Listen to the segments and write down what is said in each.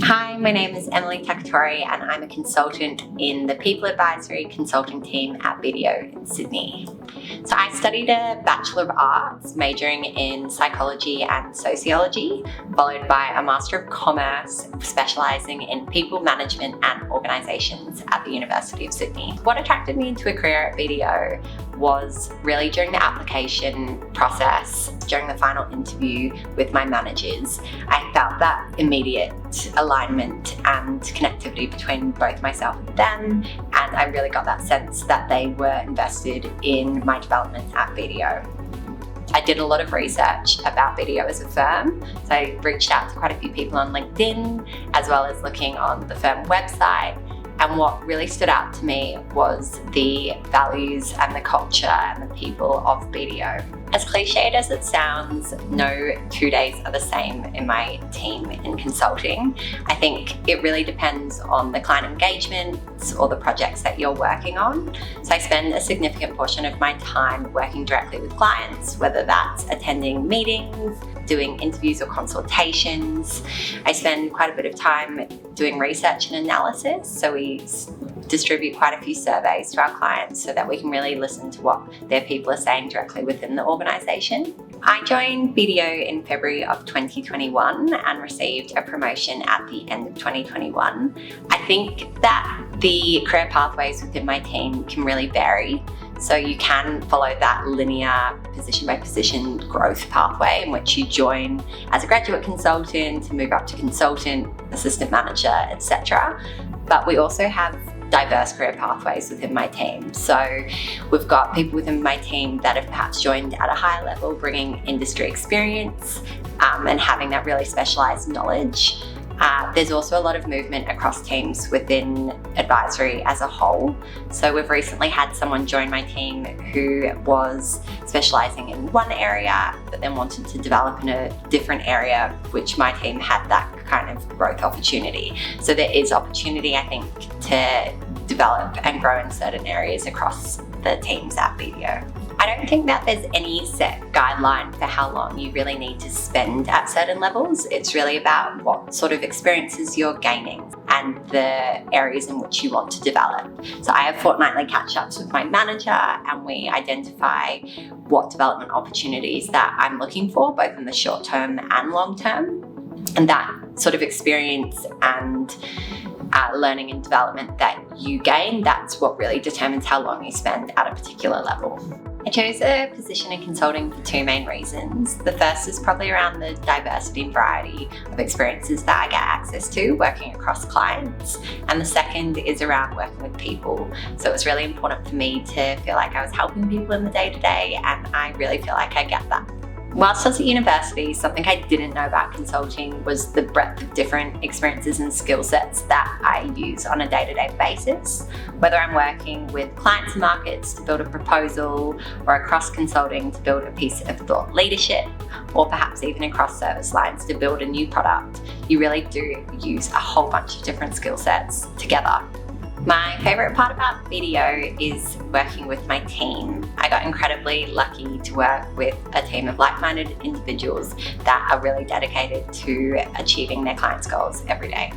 Hi, my name is Emily Takatori and I'm a consultant in the People Advisory Consulting team at BDO in Sydney. So I studied a Bachelor of Arts majoring in Psychology and Sociology, followed by a Master of Commerce specialising in People Management and Organisations at the University of Sydney. What attracted me to a career at BDO was really during the application process, during the final interview with my managers. I felt that immediate alignment and connectivity between both myself and them, and I really got that sense that they were invested in my development at BDO. I did a lot of research about BDO as a firm, so I reached out to quite a few people on LinkedIn, as well as looking on the firm website. And what really stood out to me was the values and the culture and the people of BDO. As cliched as it sounds, no 2 days are the same in my team in consulting. I think it really depends on the client engagements or the projects that you're working on. So I spend a significant portion of my time working directly with clients, whether that's attending meetings, doing interviews or consultations. I spend quite a bit of time doing research and analysis. So we distribute quite a few surveys to our clients so that we can really listen to what their people are saying directly within the organisation. I joined BDO in February of 2021 and received a promotion at the end of 2021. I think that the career pathways within my team can really vary. So you can follow that linear position by position growth pathway in which you join as a graduate consultant to move up to consultant, assistant manager, etc. But we also have diverse career pathways within my team. So we've got people within my team that have perhaps joined at a higher level, bringing industry experience and having that really specialised knowledge. There's also a lot of movement across teams within advisory as a whole. So we've recently had someone join my team who was specialising in one area, but then wanted to develop in a different area, which my team had that kind of growth opportunity. So there is opportunity, I think, to develop and grow in certain areas across the teams at BDO. I don't think that there's any set guideline for how long you really need to spend at certain levels. It's really about what sort of experiences you're gaining and the areas in which you want to develop. So I have fortnightly catch-ups with my manager and we identify what development opportunities that I'm looking for, both in the short term and long term. And that sort of experience and learning and development that you gain, that's what really determines how long you spend at a particular level. I chose a position in consulting for two main reasons. The first is probably around the diversity and variety of experiences that I get access to working across clients. And the second is around working with people. So it was really important for me to feel like I was helping people in the day-to-day, and I really feel like I get that. Whilst I was at university, something I didn't know about consulting was the breadth of different experiences and skill sets that I use on a day-to-day basis. Whether I'm working with clients and markets to build a proposal, or across consulting to build a piece of thought leadership, or perhaps even across service lines to build a new product, you really do use a whole bunch of different skill sets together. My favourite part about BDO is working with my team. I got incredibly lucky to work with a team of like-minded individuals that are really dedicated to achieving their clients' goals every day.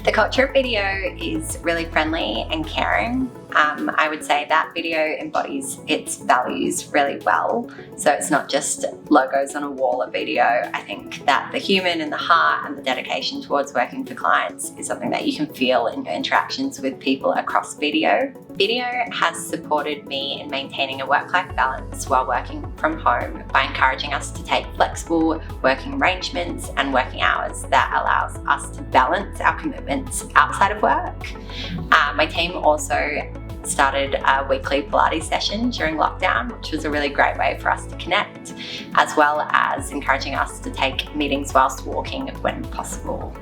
The culture of BDO is really friendly and caring. I would say that BDO embodies its values really well. So it's not just logos on a wall at BDO. I think that the human and the heart and the dedication towards working for clients is something that you can feel in your interactions with people across BDO. BDO has supported me in maintaining a work-life balance while working from home by encouraging us to take flexible working arrangements and working hours that allows us to balance our commitments outside of work. My team also started a weekly Pilates session during lockdown, which was a really great way for us to connect, as well as encouraging us to take meetings whilst walking when possible.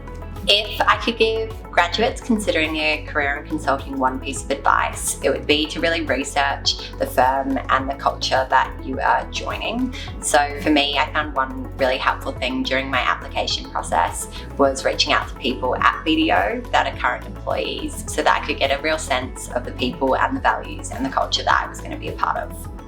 If I could give graduates considering a career in consulting one piece of advice, it would be to really research the firm and the culture that you are joining. So for me, I found one really helpful thing during my application process was reaching out to people at BDO that are current employees so that I could get a real sense of the people and the values and the culture that I was going to be a part of.